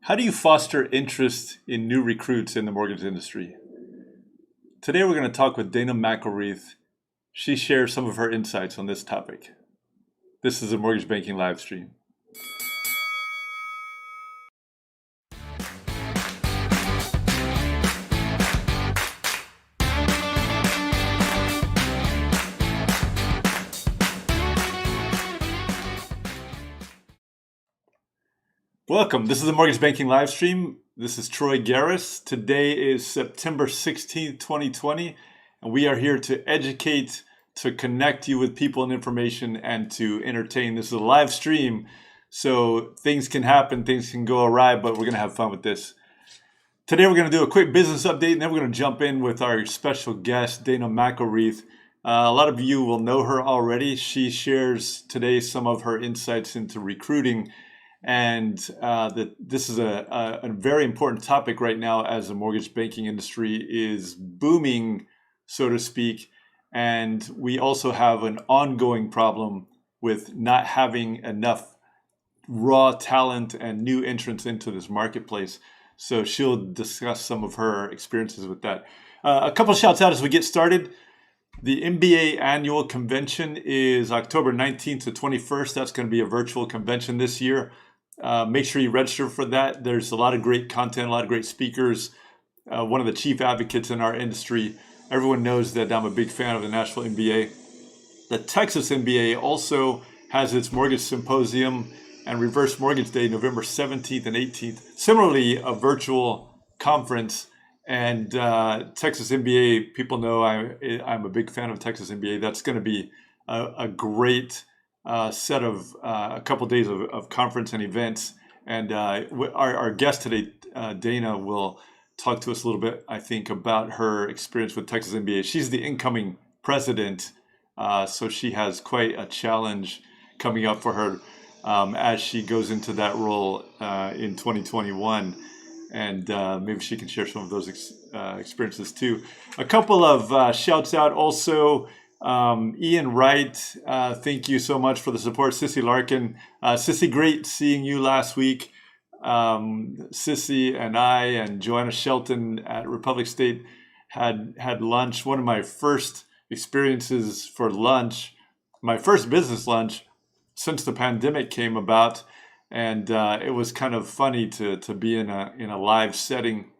How do you foster interest in new recruits in the mortgage industry? Today we're going to talk with Dayna McElreath. She shares some of her insights on this topic. This is a mortgage banking live stream. Welcome. This is a mortgage banking live stream. This is Troy Garris. Today is September 16th, 2020, and we are here to educate, to connect you with people and information, and to entertain. This is a live stream, so things can happen, things can go awry, but we're going to have fun with this. Today we're going to do a quick business update, and then we're going to jump in with our special guest, Dayna McElreath. A lot of you will know her already. She shares today some of her insights into recruiting. And this is a very important topic right now as the mortgage banking industry is booming, so to speak. And we also have an ongoing problem with not having enough raw talent and new entrants into this marketplace. So she'll discuss some of her experiences with that. A couple shouts out as we get started. The MBA annual convention is October 19th to 21st. That's going to be a virtual convention this year. Make sure you register for that. There's a lot of great content, a lot of great speakers. One of the chief advocates in our industry. Everyone knows that I'm a big fan of the National MBA. The Texas MBA also has its mortgage symposium and reverse mortgage day November 17th and 18th. Similarly, a virtual conference. And Texas MBA, people know I'm a big fan of Texas MBA. That's going to be a great set of a couple days of conference and events. And our guest today, Dayna, will talk to us a little bit, I think, about her experience with Texas MBA. She's the incoming president, so she has quite a challenge coming up for her as she goes into that role in 2021. And maybe she can share some of those experiences too. A couple of shouts out also. Ian Wright, thank you so much for the support. Sissy Larkin. Sissy, great seeing you last week. Sissy and I and Joanna Shelton at Republic State had lunch. One of my first experiences for lunch, my first business lunch since the pandemic came about. And it was kind of funny to be in a live setting.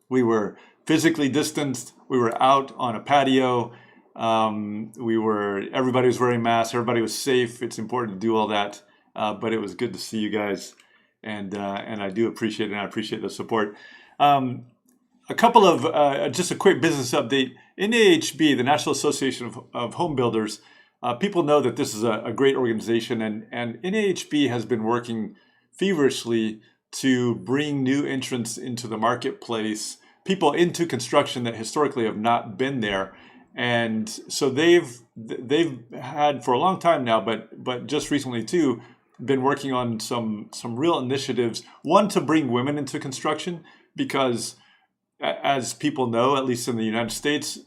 We were physically distanced. We were out on a patio. Everybody was wearing masks. Everybody was safe. It's important to do all that. But it was good to see you guys. And I do appreciate it. And I appreciate the support. A couple of, just a quick business update. NAHB, the National Association of Home Builders, people know that this is a great organization. And NAHB has been working feverishly to bring new entrants into the marketplace, people into construction that historically have not been there. And so they've had for a long time now, but just recently too, been working on some real initiatives. One, to bring women into construction, because as people know, at least in the United States,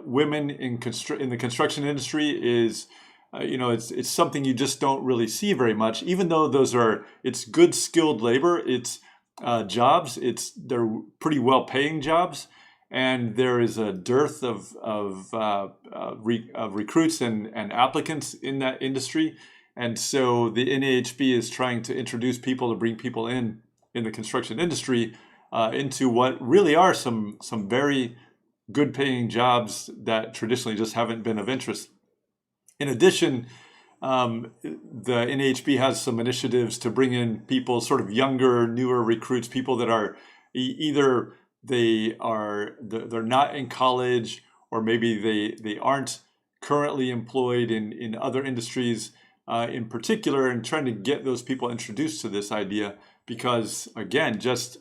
women in the construction industry is, it's something you just don't really see very much. Even though it's good skilled labor, it's jobs, they're pretty well paying jobs. And there is a dearth of recruits and applicants in that industry. And so the NAHB is trying to introduce people, to bring people in the construction industry into what really are some very good paying jobs that traditionally just haven't been of interest. In addition, the NAHB has some initiatives to bring in people, sort of younger, newer recruits, people that are either they're not in college, or maybe they aren't currently employed in other industries in particular, and trying to get those people introduced to this idea, because again, just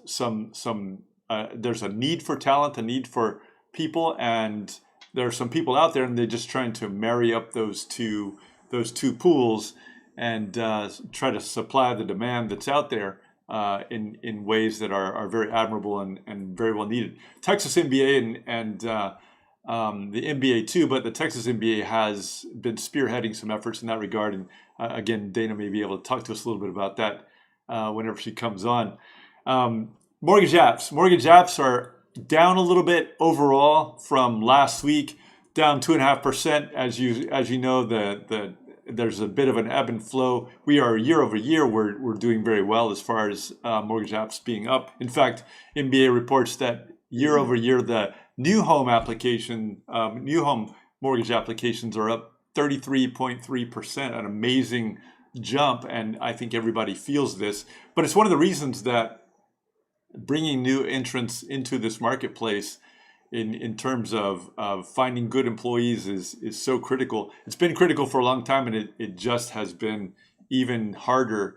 there's a need for talent, a need for people, and there are some people out there and they're just trying to marry up those two pools and try to supply the demand that's out there in ways that are very admirable and very well needed. Texas MBA and the MBA too, but the Texas MBA has been spearheading some efforts in that regard. And again, Dayna may be able to talk to us a little bit about that whenever she comes on. Mortgage apps. Mortgage apps are down a little bit overall from last week, down 2.5%. As you know, there's a bit of an ebb and flow. We are year over year. We're doing very well as far as mortgage apps being up. In fact, MBA reports that year over year, the new home mortgage applications are up 33.3%, an amazing jump. And I think everybody feels this, but it's one of the reasons that bringing new entrants into this marketplace in terms of finding good employees is so critical. It's been critical for a long time, and it just has been even harder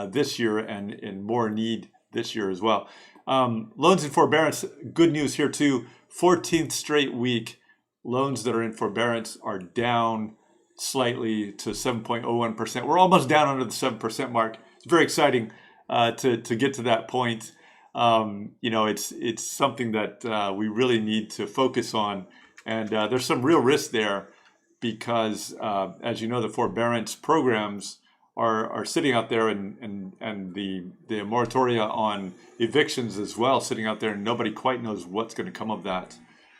this year and in more need this year as well. Loans in forbearance, good news here too. 14th straight week, loans that are in forbearance are down slightly to 7.01%. We're almost down under the 7% mark. It's very exciting to get to that point. It's something that we really need to focus on, and there's some real risk there because, as you know, the forbearance programs are sitting out there, and the moratoria on evictions as well sitting out there, and nobody quite knows what's going to come of that.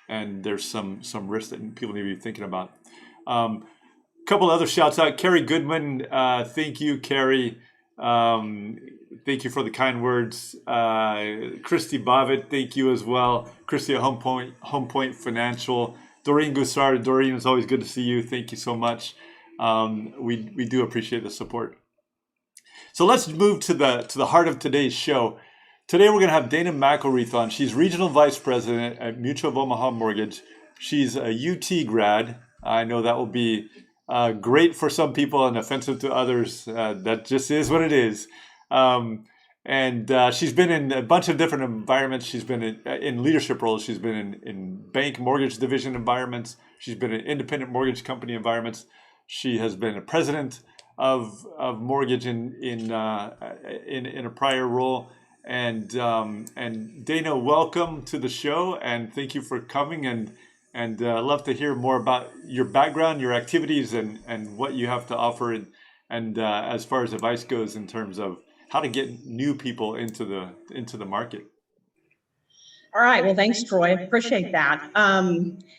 And there's some risk that people need to be thinking about. Couple other shouts out. Carrie Goodman, thank you, Carrie. Thank you for the kind words. Christy Bobbitt, thank you as well. Christy at Home Point Financial. Doreen Goussard. Doreen, it's always good to see you. Thank you so much. We do appreciate the support. So let's move to the heart of today's show. Today we're going to have Dayna McElreath on. She's Regional Vice President at Mutual of Omaha Mortgage. She's a UT grad. I know that will be great for some people and offensive to others. That just is what it is. And she's been in a bunch of different environments. She's been in leadership roles. She's been in bank mortgage division environments. She's been in independent mortgage company environments. She has been a president of mortgage in a prior role. And Dayna, welcome to the show, and thank you for coming. And love to hear more about your background, your activities, and what you have to offer, and as far as advice goes in terms of how to get new people into the market. All right. Well, thanks, Troy. Appreciate that.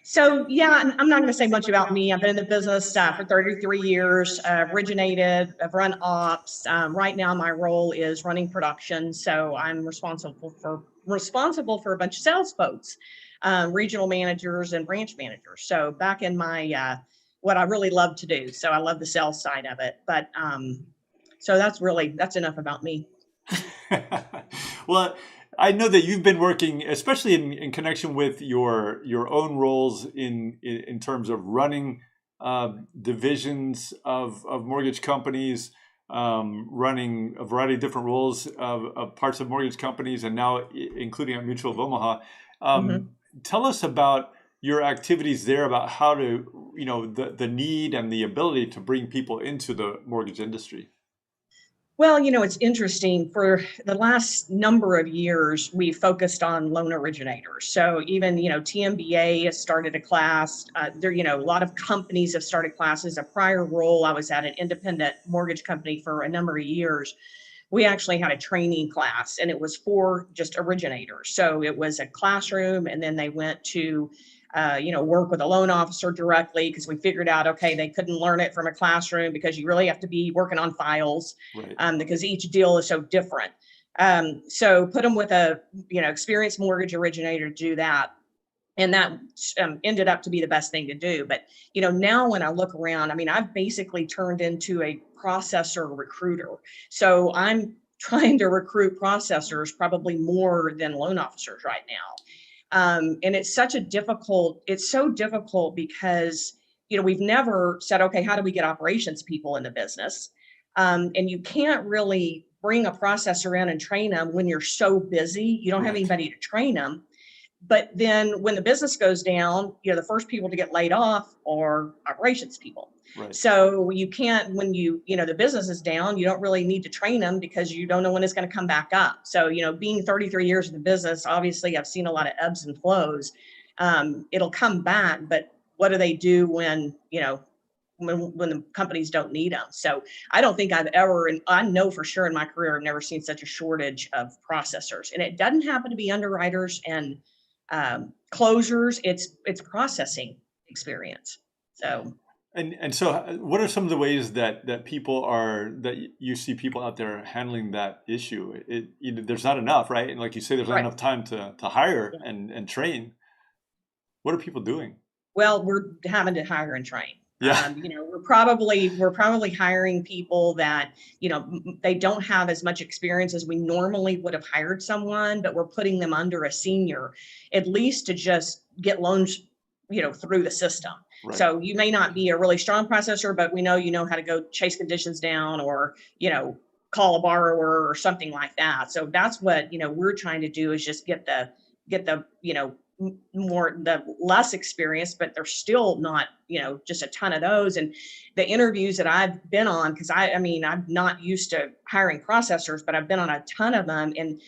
So yeah, I'm not going to say much about me. I've been in the business for 33 years, originated, I've run ops. Right now, my role is running production. So I'm responsible for a bunch of sales folks, regional managers and branch managers. So back in my, what I really love to do. So I love the sales side of it, but so that's enough about me. Well, I know that you've been working, especially in connection with your own roles in terms of running divisions of mortgage companies, running a variety of different roles of parts of mortgage companies, and now including at Mutual of Omaha. Tell us about your activities there, about how to, the need and the ability to bring people into the mortgage industry. Well, it's interesting. For the last number of years, we focused on loan originators. So even, TMBA has started a class. There, a lot of companies have started classes. A prior role, I was at an independent mortgage company for a number of years. We actually had a training class, and it was for just originators. So it was a classroom, and then they went to work with a loan officer directly, because we figured out, okay, they couldn't learn it from a classroom because you really have to be working on files, right, because each deal is so different. So put them with a, experienced mortgage originator to do that. And that ended up to be the best thing to do. But, now when I look around, I've basically turned into a processor recruiter. So I'm trying to recruit processors probably more than loan officers right now. And it's so difficult because, we've never said, okay, how do we get operations people in the business? And you can't really bring a processor in and train them when you're so busy. You don't have anybody to train them. But then when the business goes down, the first people to get laid off are operations people. Right. So you can't, when the business is down, you don't really need to train them because you don't know when it's going to come back up. So, being 33 years in the business, obviously I've seen a lot of ebbs and flows. It'll come back, but what do they do when when the companies don't need them. So I don't think I've ever, and I know for sure in my career, I've never seen such a shortage of processors. And it doesn't happen to be underwriters and closers. It's processing experience. So. And so, what are some of the ways that people are that you see people out there handling that issue? There's not enough, right? And like you say, there's not Right. enough time to hire Yeah. and train. What are people doing? Well, we're having to hire and train. Yeah. We're probably hiring people that, they don't have as much experience as we normally would have hired someone, but we're putting them under a senior, at least to just get loans, through the system. Right. So you may not be a really strong processor, but we know you know how to go chase conditions down or, call a borrower or something like that. So that's what, we're trying to do is just get the, the less experienced, but they're still not, just a ton of those. And the interviews that I've been on, because I'm not used to hiring processors, but I've been on a ton of them, and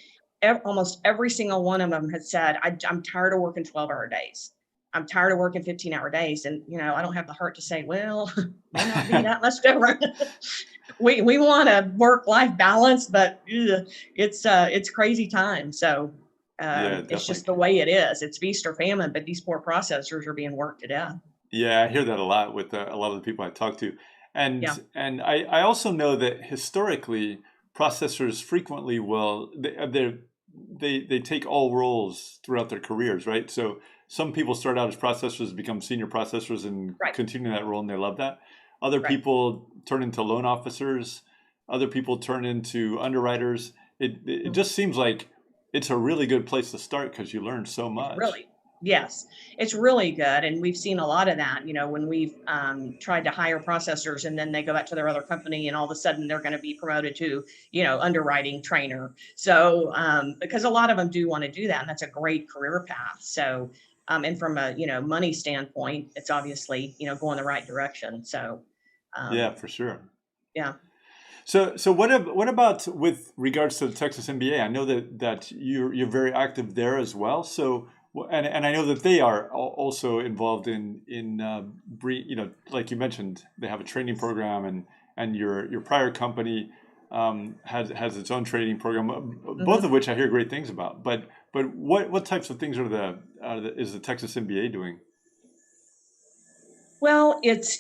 almost every single one of them has said, I'm tired of working 12-hour days. I'm tired of working 15-hour days. And, I don't have the heart to say, well, may not be that much different. we want a work-life balance, but it's crazy time. So Yeah, it's just definitely. the way it is. It's feast or famine, but these poor processors are being worked to death. Yeah, I hear that a lot with a lot of the people I talk to, and Yeah. and I also know that historically processors frequently will they take all roles throughout their careers, right? So some people start out as processors, become senior processors, and Right. continue that role, and they love that. Other Right. people turn into loan officers. Other people turn into underwriters. It just seems like it's a really good place to start because you learn so It's much. really, yes, it's really good. And we've seen a lot of that, when we've tried to hire processors and then they go back to their other company and all of a sudden they're going to be promoted to, underwriting trainer. So because a lot of them do want to do that, and that's a great career path. So and from a, money standpoint, it's obviously, going the right direction. So Yeah, um, for sure. yeah. So what about with regards to the Texas NBA? I know that you're very active there as well. So and I know that they are also involved in like you mentioned, they have a training program, and your prior company has its own training program, both Mhm. of which I hear great things about. But what types of things is the Texas NBA doing? Well, it's,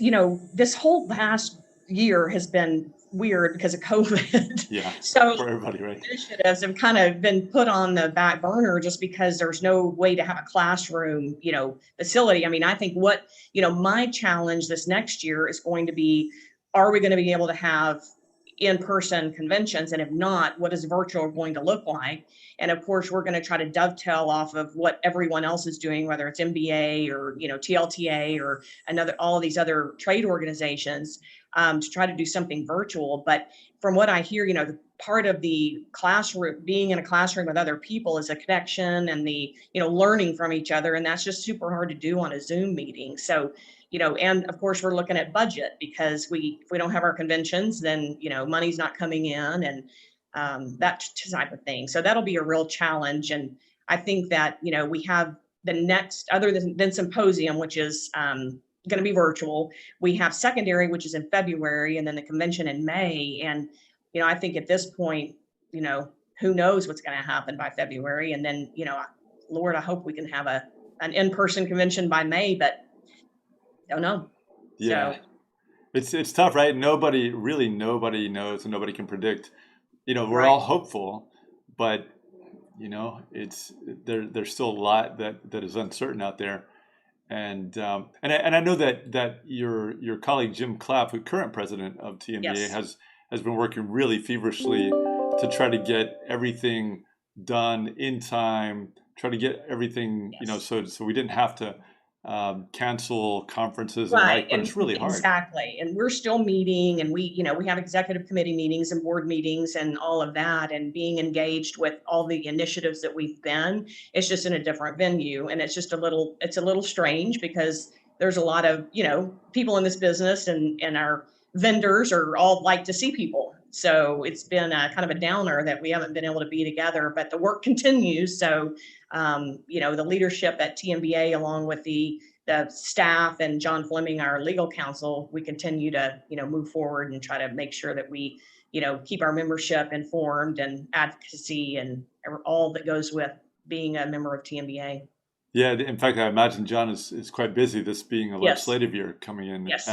this whole last year has been weird because of COVID. Yeah, So for everybody, right? initiatives have kind of been put on the back burner just because there's no way to have a classroom, facility. I mean, I think my challenge this next year is going to be, are we going to be able to have in-person conventions? And if not, what is virtual going to look like? And of course, we're going to try to dovetail off of what everyone else is doing, whether it's MBA or, TLTA or all of these other trade organizations, to try to do something virtual. But from what I hear, the part of the classroom, being in a classroom with other people, is a connection and the, learning from each other. And that's just super hard to do on a Zoom meeting. So, and of course we're looking at budget, because if we don't have our conventions, then, money's not coming in, and that type of thing. So that'll be a real challenge. And I think that, we have the next, other than symposium, which is going to be virtual, we have secondary, which is in February, and then the convention in May. And, I think at this point, who knows what's going to happen by February. And then, Lord, I hope we can have an in-person convention by May, but don't know. Yeah. So, It's tough, right? Nobody knows, and nobody can predict. We're right. all hopeful, but it's there's still a lot that is uncertain out there. And I know that your colleague Jim Clapp, who current president of TMBA, Yes. has been working really feverishly to try to get everything done in time, try to get everything, Yes. so we didn't have to cancel conferences and the Right. like, but And it's really hard. exactly. And we're still meeting, and we have executive committee meetings and board meetings and all of that, and being engaged with all the initiatives that we've been. It's just in a different venue. And it's a little strange because there's a lot of, people in this business, and our vendors are all like to see people. So it's been a kind of a downer that we haven't been able to be together, but the work continues. So, the leadership at TMBA, along with the the staff and John Fleming, our legal counsel, we continue to, move forward and try to make sure that we, keep our membership informed and advocacy and all that goes with being a member of TMBA. Yeah, in fact, I imagine John is quite busy, this being a Yes. legislative year coming in. Yes.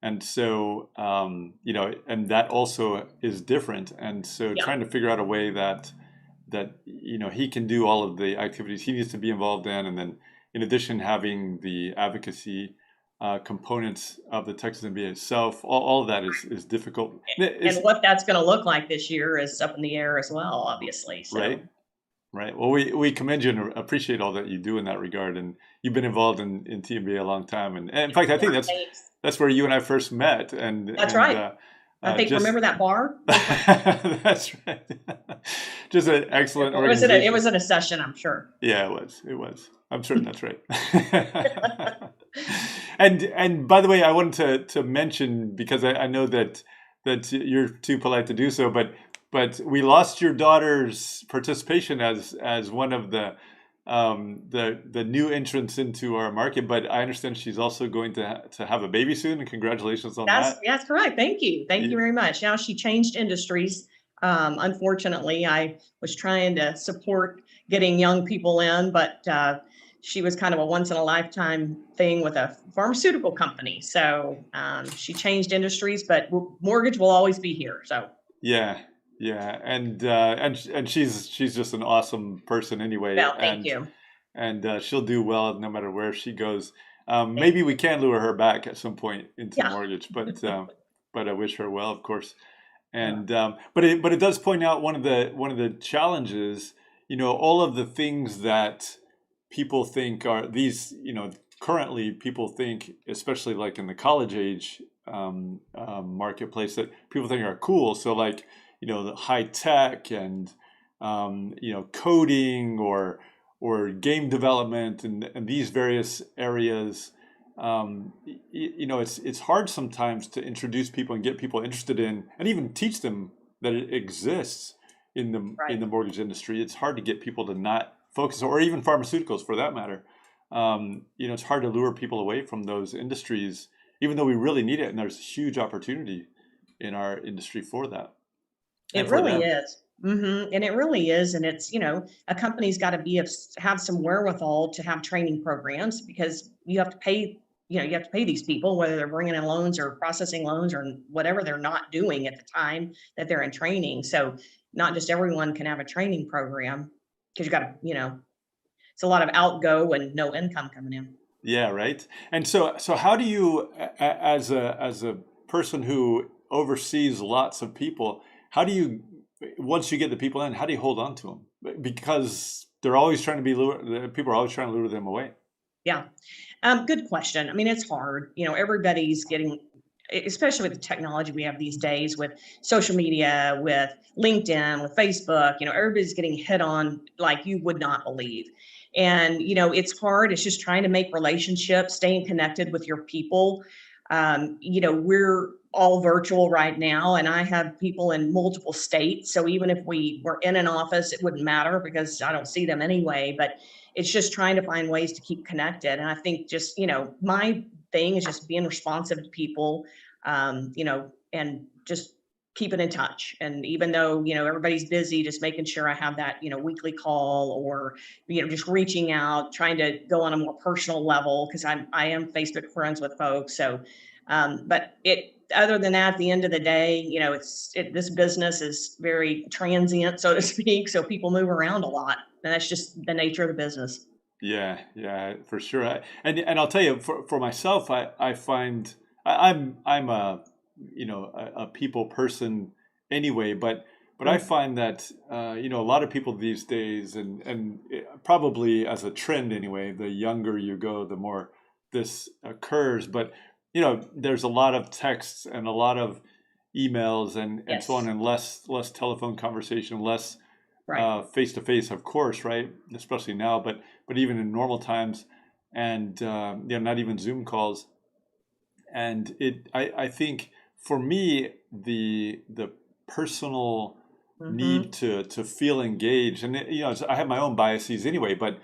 And so, and that also is different. And so Yeah. trying to figure out a way that, he can do all of the activities he needs to be involved in. And then in addition, having the advocacy components of the Texas MBA itself, all of that is difficult. And what that's going to look like this year is up in the air as well, obviously. So. Right. Well, we commend you and appreciate all that you do in that regard. And you've been involved in TMBA a long time. And in fact, I think that's where you and I first met. And that's right. I think, remember that bar? That's right. Just an excellent organization. It was in a session, I'm sure. Yeah, it was. I'm certain that's right. And by the way, I wanted to mention, because I know that you're too polite to do so, but we lost your daughter's participation as one of the new entrants into our market. But I understand she's also going to have a baby soon, and congratulations on that. That's correct. Thank you very much. Now she changed industries. Unfortunately, I was trying to support getting young people in, but she was kind of a once in a lifetime thing with a pharmaceutical company. So she changed industries, but mortgage will always be here. So yeah, and she's just an awesome person anyway. Well, thank you. And she'll do well no matter where she goes. Maybe we can lure her back at some point into mortgage, but I wish her well, of course. And but it does point out one of the challenges. All of the things that people think are these. Currently people think, especially like in the college age marketplace, that people think are cool. So like, the high tech and, coding or game development and these various areas, it's hard sometimes to introduce people and get people interested in, and even teach them that it exists in the mortgage industry. It's hard to get people to not focus, or even pharmaceuticals for that matter. It's hard to lure people away from those industries, even though we really need it. And there's huge opportunity in our industry for that. It really is. Mm-hmm. And it really is. And it's, a company's got to have some wherewithal to have training programs, because you have to pay these people, whether they're bringing in loans or processing loans or whatever they're not doing at the time that they're in training. So not just everyone can have a training program, because you got to, it's a lot of outgo and no income coming in. Yeah, right. And so how do you, as a person who oversees lots of people, how do you, once you get the people in, how do you hold on to them? Because they're always trying to people are always trying to lure them away. Yeah. Good question. I mean, it's hard. Everybody's getting, especially with the technology we have these days, with social media, with LinkedIn, with Facebook, everybody's getting hit on like you would not believe. And, it's hard. It's just trying to make relationships, staying connected with your people. We're all virtual right now, and I have people in multiple states. So even if we were in an office, it wouldn't matter because I don't see them anyway, but it's just trying to find ways to keep connected. And I think just, my thing is just being responsive to people, and just keeping in touch. And even though, everybody's busy, just making sure I have that, weekly call, or, just reaching out, trying to go on a more personal level, because I am Facebook friends with folks. So, but other than that, at the end of the day, this business is very transient, so to speak. So people move around a lot, and that's just the nature of the business. Yeah, for sure. And I'll tell you, for myself, I find I'm a people person anyway, but I find that a lot of people these days, and probably as a trend anyway, the younger you go, the more this occurs. But there's a lot of texts and a lot of emails and so on, and less telephone conversation, less face to face, of course, right? Especially now, but even in normal times, and not even Zoom calls. And I think for me, the personal need to feel engaged, and I have my own biases anyway, but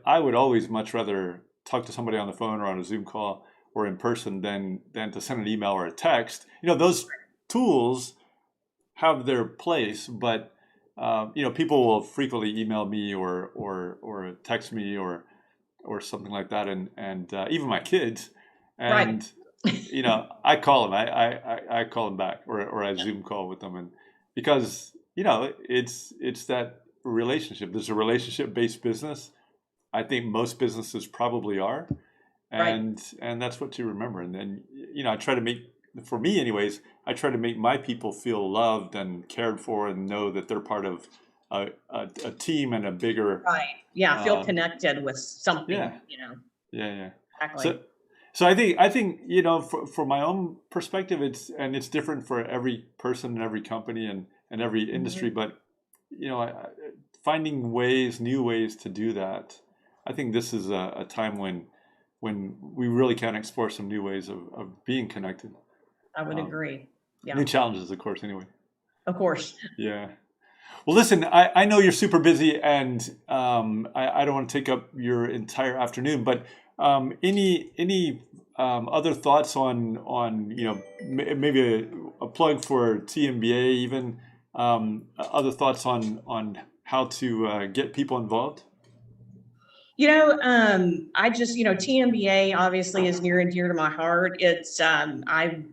I would always much rather talk to somebody on the phone or on a Zoom call or in person than to send an email or a text. Those tools have their place, but people will frequently email me or text me or something like that, and even my kids, and I call them. I call them back, or I Zoom call with them, and because it's that relationship. There's a relationship-based business. I think most businesses probably are, and that's what you remember. And then I try to make, for me anyways, I try to make my people feel loved and cared for and know that they're part of a team and a bigger feel connected with something. Yeah. Exactly. So I think for my own perspective, it's different for every person and every company and every industry, but finding new ways to do that. I think this is a time when we really can explore some new ways of being connected. I would agree. Yeah. New challenges, of course, anyway. Of course. Yeah. Well, listen, I know you're super busy, and I don't want to take up your entire afternoon, but any other thoughts on maybe a plug for TMBA, even other thoughts on how to get people involved? I just, TMBA obviously is near and dear to my heart. It's, I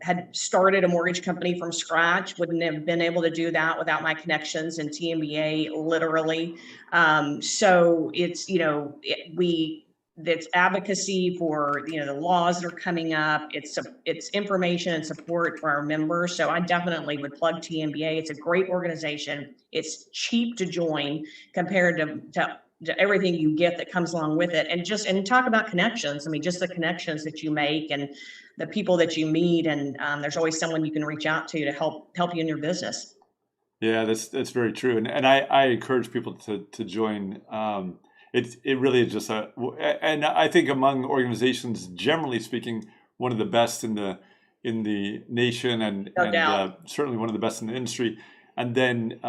had started a mortgage company from scratch, wouldn't have been able to do that without my connections in TMBA, literally. So it's, it's advocacy for, the laws that are coming up. It's information and support for our members. So I definitely would plug TMBA. It's a great organization. It's cheap to join compared to everything you get that comes along with it. And talk about connections. I mean, just the connections that you make and the people that you meet. And there's always someone you can reach out to help you in your business. Yeah, that's very true. And I encourage people to join. It really is just and I think among organizations, generally speaking, one of the best in the nation, and certainly one of the best in the industry. And then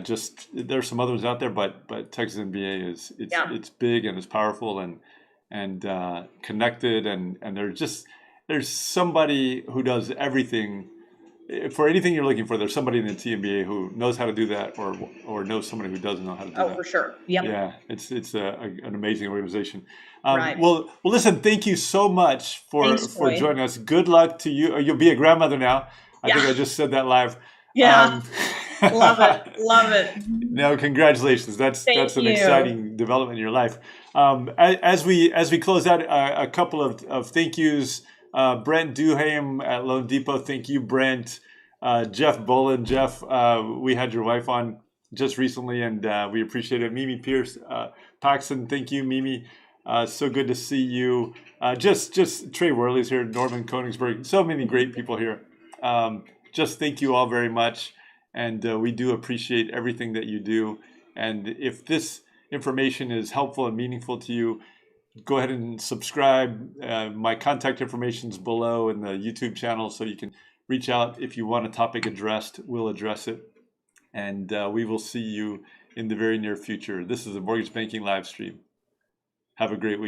just there's some others out there, but Texas MBA it's big and it's powerful and connected, and there's somebody who does everything. For anything you're looking for, there's somebody in the TMBA who knows how to do that, or knows somebody who doesn't know how to do that. Oh, for sure. Yep. Yeah, it's an amazing organization. Right. Well, listen, thank you so much for joining us. Good luck to you. You'll be a grandmother now. I think I just said that live. Yeah. Love it. No, congratulations. That's an exciting development in your life. As we close out, a couple of thank yous. Brent Duham at Loan Depot. Thank you, Brent. Jeff Bolin. Jeff, we had your wife on just recently, and we appreciate it. Mimi Pierce, Paxton. Thank you, Mimi. So good to see you. Just Trey Worley's here. Norman Koenigsberg. So many great people here. Just thank you all very much. And we do appreciate everything that you do. And if this information is helpful and meaningful to you, go ahead and subscribe. My contact information is below in the YouTube channel, so you can reach out if you want a topic addressed. We'll address it. And we will see you in the very near future. This is the Mortgage Banking live stream. Have a great week.